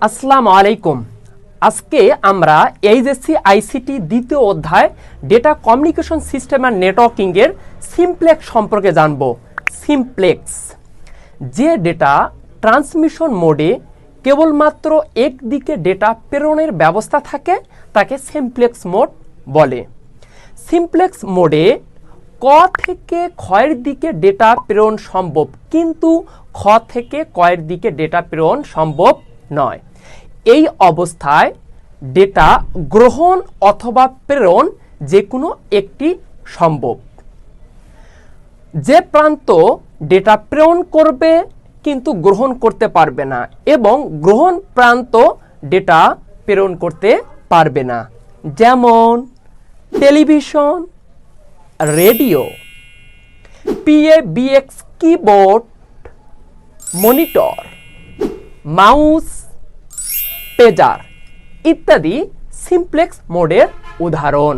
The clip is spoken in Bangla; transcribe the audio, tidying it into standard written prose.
আসসালামু আলাইকুম। আজকে আমরা এইচএসসি আইসিটি দ্বিতীয় অধ্যায় ডেটা কমিউনিকেশন সিস্টেম আর নেটওয়ার্কিং এর সিমপ্লেক্স সম্পর্কে জানব। সিমপ্লেক্স যে ডেটা ট্রান্সমিশন মোডে কেবলমাত্র একদিকে ডেটা প্রেরণের ব্যবস্থা থাকে তাকে সিমপ্লেক্স মোড বলে। সিমপ্লেক্স মোডে ক থেকে ক্ষয়ের দিকে ডেটা প্রেরণ সম্ভব, কিন্তু খ থেকে কয়ের দিকে ডেটা প্রেরণ সম্ভব নয়। এই অবস্থায় ডেটা গ্রহণ অথবা প্রেরণ যে কোনো একটি সম্ভব। যে প্রান্ত ডেটা প্রেরণ করবে কিন্তু গ্রহণ করতে পারবে না, এবং গ্রহণ প্রান্ত ডেটা প্রেরণ করতে পারবে না, যেমন television, radio, PABX keyboard, monitor, mouse, pager ইত্যাদি সিমপ্লেক্স মোডের উদাহরণ।